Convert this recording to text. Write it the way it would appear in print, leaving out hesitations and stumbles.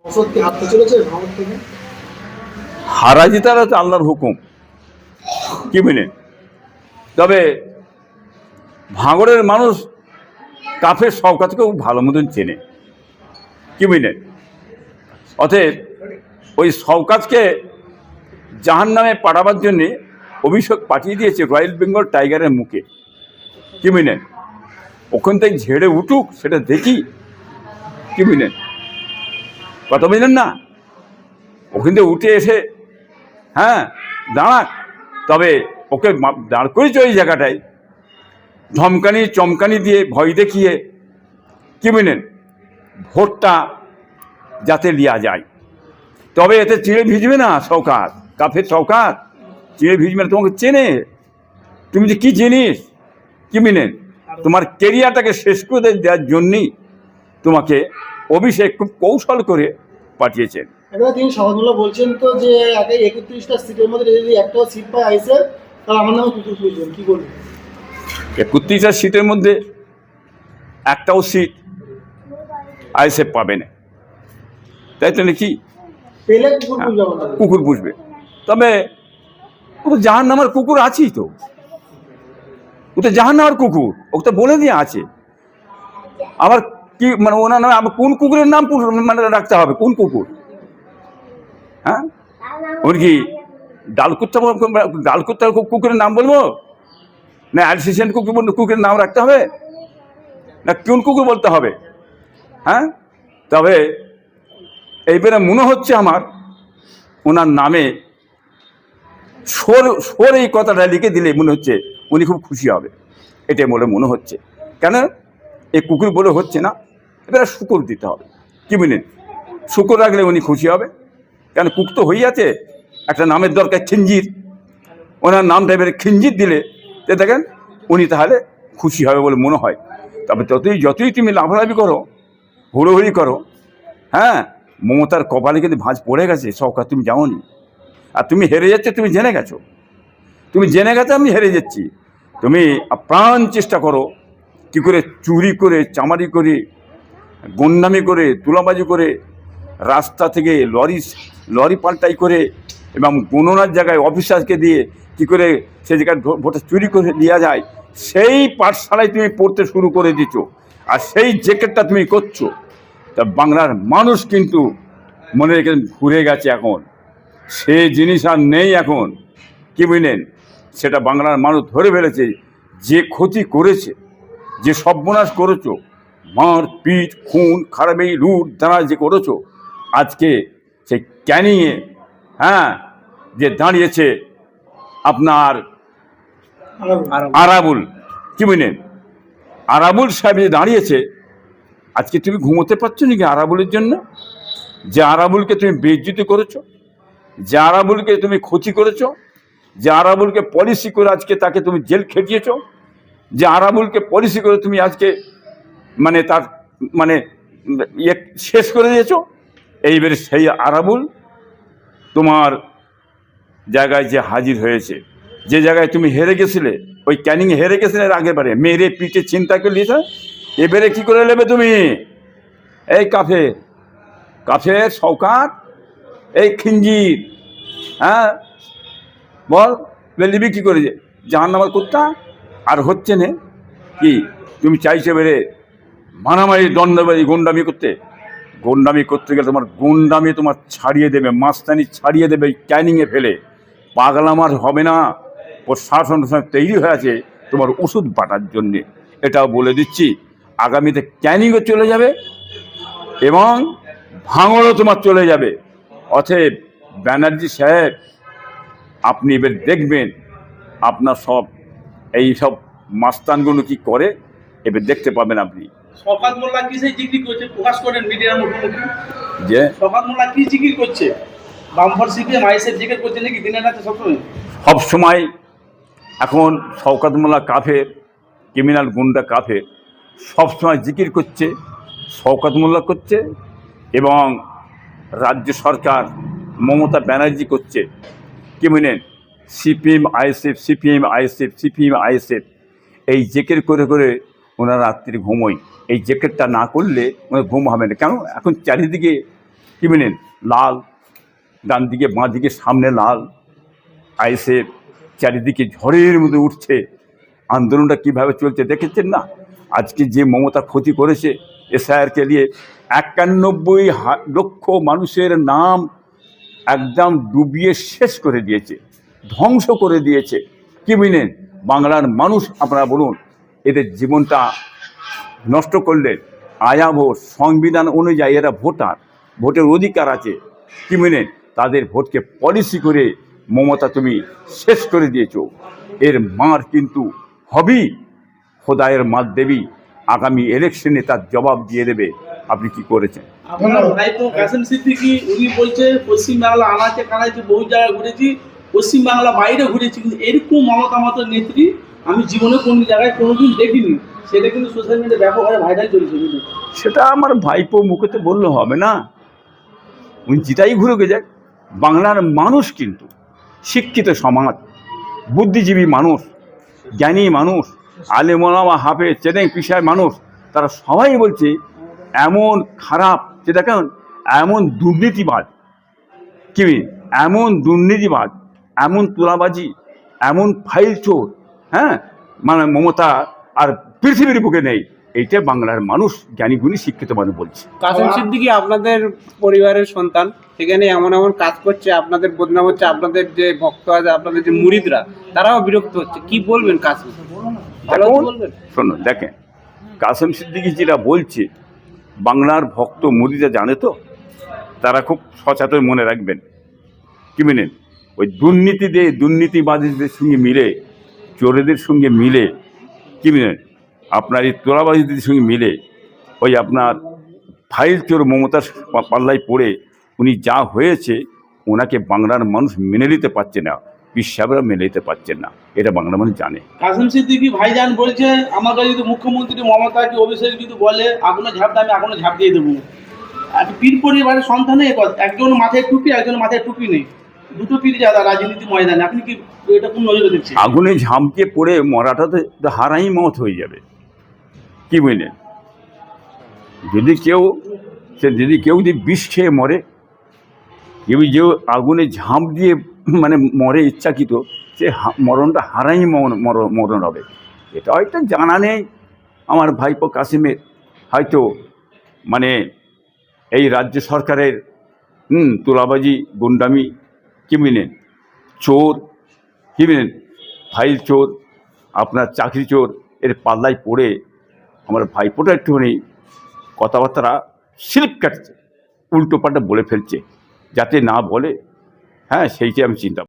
অসৎ কি হাঁটতে চলেছে ভারত থেকে? হারা জিতার হচ্ছে আল্লাহর হুকুম, কি বুঝলেন? তবে ভাঙড়ের মানুষ কাফের শওকতকে খুব ভালো মতন চেনে, কি বুঝলেন? অতএব ওই শওকতকে জাহান্নামে পাঠাবার জন্যে অভিষেক পাঠিয়ে দিয়েছে রয়্যাল বেঙ্গল টাইগারের মুখে, কি বুঝলেন? ওখান থেকে ঝেড়ে উঠুক, সেটা দেখি, কি বুঝলেন? কথা বুঝলেন না? ওখান থেকে উঠে এসে হ্যাঁ দাঁড়াক, তবে ওকে দাঁড় করেছে ওই জায়গাটায় ধমকানি চমকানি দিয়ে ভয় দেখিয়ে, কি বুঝলেন, ভোটটা যাতে লিয়া যায়। তবে এতে চিড়ে ভিজবে না শওকত, কাফের শওকত চিড়ে ভিজবে না। তোমাকে চেনে, তুমি যে কী জিনিস, কি বুঝলেন? তোমার কেরিয়ারটাকে শেষ করে দেওয়ার জন্যই তোমাকে অভিষেক খুব কৌশল করে পাঠিয়েছেন। এবার তিনি সভাগুলো বলছেন তো যে আগে 31টা সিটের মধ্যে যদি একটাও সিট পায় আইসে তাহলে আমার নামে কুকুর পুষবেন, কি বলবেন? 31টা সিটের মধ্যে একটাও সিট আইএসএফ পাবে না, তাই তো নাকি? পেলে কুকুর পুষবে আমার নামে। কুকুর পুষবে, তবে ও তো জাহান্নামের কুকুর আছেই তো, ও তো জাহান্নামের কুকুর, ওকে তো বলে দিয়ে আছে। আবার কি মানে ওনার নামে আবার কোন কুকুরের নাম মানে রাখতে হবে, কোন কুকুর? হ্যাঁ, ওর কি ডালকুত্তা কুকুরের নাম বলবো, না অ্যালসিসিয়ান কুকুরের নাম রাখতে হবে, না কোন কুকুর বলতে হবে? হ্যাঁ, তবে এইবারে মনে হচ্ছে আমার ওনার নামে সোর এই কথাটা লিখে দিলে মনে হচ্ছে উনি খুব খুশি হবে, এটাই বলে মনে হচ্ছে। কেন এই কুকুর বলে হচ্ছে না, এবারে শুকর দিতে হবে, কি বুঝলেন? শুকর রাখলে উনি খুশি হবে, কেন কুক তো হয়ে আছে, একটা নামের দরকার খিঞ্জির, ওনার নামটা এবারে খিঞ্জির দিলে দেখেন উনি তাহলে খুশি হবে বলে মনে হয়। তবে যতই তুমি লাফালাফি করো, হুড়োহুড়ি করো, হ্যাঁ, মমতার কপালে কিন্তু ভাঁজ পড়ে গেছে শওকত, তুমি যাওনি। আর তুমি হেরে যাচ্ছে, তুমি জেনে গেছো, আমি হেরে যাচ্ছি। তুমি আপ্রাণ চেষ্টা করো কী করে চুরি করে, চামারি করে, গুন্ডামি করে, তুলাবাজি করে, রাস্তা থেকে লরি পাল্টাই করে এবং গণনার জায়গায় অফিসারকে দিয়ে কী করে সে জায়গায় ভোটে চুরি করে নেওয়া যায়, সেই পাঠশালায় তুমি পড়তে শুরু করে দিচ্ছ, আর সেই জ্যাকেটটা তুমি করছো। তা বাংলার মানুষ কিন্তু মনে রেখে ঘুরে গেছে, এখন সে জিনিস আর নেই এখন, কি বুঝলেন? সেটা বাংলার মানুষ ধরে ফেলেছে। যে ক্ষতি করেছে, যে সর্বনাশ করেছো, মার পিট খুন খারাপি লুট দাঁড়া যে করেছো, আজকে সেই ক্যানিংয়ে হ্যাঁ যে দাঁড়িয়েছে আপনার আরাবুল, কি বুঝলেন, আরাবুল সাহেব যে দাঁড়িয়েছে, আজকে তুমি ঘুমোতে পারছো নাকি আরাবুলের জন্য? যে আরাবুলকে তুমি বেইজ্জতি করেছো, যে আরাবুলকে তুমি ক্ষতি করেছো, যে আরাবুলকে পলিসি করে আজকে তাকে তুমি জেল খেটিয়েছো, যে আরাবুলকে পলিসি করে তুমি আজকে মানে তার মানে ইয়ে শেষ করে দিয়েছো, এইবারে সেই আরাবুল তোমার জায়গায় যে হাজির হয়েছে, যে জায়গায় তুমি হেরে গেছিলে, ওই ক্যানিংয়ে হেরে গেছিলে আগের বারে, মেরে পিঠে চিন্তা করে নিয়েছে, এবারে কি করে নেবে তুমি? এই কাফের শওকত, এই খিঞ্জির, হ্যাঁ বল লিবি কী করে জাহান্নামের কুত্তা? আর হচ্ছে না কি তুমি চাইছো বেরে মারামারি দণ্ডবাজি গুন্ডামি করতে গেলে তোমার গুন্ডামি তোমার ছাড়িয়ে দেবে, মাস্তানি ছাড়িয়ে দেবে ক্যানিংয়ে ফেলে। পাগলামার হবে না, প্রশাসন তৈরি হয়ে আছে তোমার ওষুধ বাটার জন্যে, এটাও বলে দিচ্ছি। আগামীতে ক্যানিংও চলে যাবে এবং ভাঙড়ও তোমার চলে যাবে। অতএব ব্যানার্জি সাহেব, আপনি এবার দেখবেন আপনার সব এই সব মাস্তানগুলো কি করে, এবার দেখতে পাবেন আপনি। শওকত মোল্লা কি সেই জিকির করছে, প্রকাশ করেন মিডিয়ার মুখোমুখি যে শওকত মোল্লা কি জিকির করছে, বামফর সিপিএম আইএসএফ জিকির করছে নাকি দিনের রাতে সবসময়? সব সময় এখন শওকত মোল্লা কাফের, ক্রিমিনাল গুন্ডা কাফের, সবসময় জিকির করছে, শওকত মোল্লা করছে এবং রাজ্য সরকার মমতা ব্যানার্জি করছে, কি বুঝলেন? সিপিএম আইএসএফ এই জেকের করে করে ওনারা রাত্রি ঘুমোয়। এই জ্যাকেটটা না করলে ওনার ঘুম হবে না। কেন? এখন চারিদিকে কি বলেন, লাল, ডান দিকে বাঁ দিকে সামনে লাল, আইএসএফ চারিদিকে ঝড়ের মধ্যে উঠছে, আন্দোলনটা কিভাবে চলছে দেখেছেন না? আজকে যে মমতা ক্ষতি করেছে এসআইআরকে নিয়ে, 91 লক্ষ মানুষের নাম একদম ডুবিয়ে শেষ করে দিয়েছে, ধ্বংস করে দিয়েছে। কি বলেন, বাংলার মানুষ আপনারা বলুন, এদের জীবনটা নষ্ট করলেন। আয়া ভোট, সংবিধান অনুযায়ী এরা ভোটার, ভোটের অধিকার আছে। কি বলেন, তাদের ভোটকে পলিসি করে মমতা তুমি শেষ করে দিয়েছো। এর মার কিন্তু হবেই, খোদায়ের মার দেবী আগামী ইলেকশনে তার জবাব দিয়ে দেবে আপনি কি করেছেন। আপনার ভাইপো কাসেম সিদ্দিকী উনি বলছে পশ্চিমবাংলা আনাচে কানাচে বহু জায়গায় ঘুরেছি, পশ্চিমবাংলা বাইরে ঘুরেছি, কিন্তু এরকম মমতা মতো নেত্রী আমি জীবনে কোনো জায়গায় কোনোদিন দেখিনি। সেটা কিন্তু সোশ্যাল মিডিয়ায় ব্যাপকভাবে ভাইরাল চলছে। কিন্তু সেটা আমার ভাইপো মুখেতে বললে হবে না, উনি যেটাই ঘুরে যাক। বাংলার মানুষ কিন্তু শিক্ষিত সমাজ, বুদ্ধিজীবী মানুষ, জ্ঞানী মানুষ, আলেম ওলামা হাফেজ চেনেং পেশায় মানুষ, তারা সবাই বলছে এমন খারাপ, যেটা কেমন এমন দুর্নীতিবাজ, কি এমন দুর্নীতিবাজ, এমন তোলাবাজি, এমন ফাইল চোর, হ্যাঁ, মানে মমতা আর পৃথিবীর বুকে নেই। এইটা বাংলার মানুষ, জ্ঞানীগুণী শিক্ষিত মানুষ বলছে। কাসেম সিদ্দিকী আপনাদের পরিবারের সন্তান, সেখানে এমন এমন কাজ করছে, আপনাদের বদনাম হচ্ছে, আপনাদের যে ভক্ত আছে, আপনাদের যে মুরিদরা, তারাও বিরক্ত হচ্ছে। কি বলবেন কাসেম? ভালো এখন বলবেন। শুনুন, দেখেন কাসেম সিদ্দিকী যেটা বলছে, বাংলার ভক্ত মুরিদরা জানে তো, তারা খুব সচেতন মনে রাখবেন। কি মেনেন, ওই দুর্নীতিবাদীদের সঙ্গে মিলে, চোরেদের সঙ্গে মিলে, কি মেনেন আপনার এই তোলাবাজিদের সঙ্গে মিলে, ওই আপনার ফাইল চোর মমতার পাল্লায় পড়ে উনি যা হয়েছে, ওনাকে বাংলার মানুষ মেনে নিতে পারছে না, বিশ্বাসরা মেনে নিতে পারছেন না, এটা বাংলা মানুষ জানে। কাসেম সিদ্দিকী ভাইজান বলছে আমাকে যদি মুখ্যমন্ত্রী মমতা কি অভিষেক যদি বলে আগুনে ঝাঁপ দেয়, আমি আগুনে ঝাঁপ দিয়ে দেবো। আর পীর পরিবারের সন্তানে একজন মাথায় টুপি, একজন মাথায় টুপি নেই, দুটো পীর যারা রাজনীতি ময়দানে। আপনি কি এটা কোন নজরে দেখছেন? আগুনে ঝাঁপকে পড়ে মরাটাতে হারাই মত হয়ে যাবে। কি বুঝলেন, যদি কেউ যদি বিষ খেয়ে মরে, কেউ যে আগুনে ঝাঁপ দিয়ে মানে মরে ইচ্ছাকৃত, সে মরণটা হারাই মরণ হবে। এটা হয়তো জানা নেই আমার ভাইপো কাসেমের, হয়তো মানে এই রাজ্য সরকারের তোলাবাজি, গুন্ডামি, কি বুঝলেন, চোর, কি বুঝলেন, ফাইল চোর, আপনার চাকরি চোর, এর পাল্লায় পড়ে আমার ভাইপোটা একটুখানি কথাবার্তা স্লিপ কাটছে, উল্টো পাল্টা বলে ফেলছে, যাতে না বলে। হ্যাঁ, সেইটাই আমি চিন্তা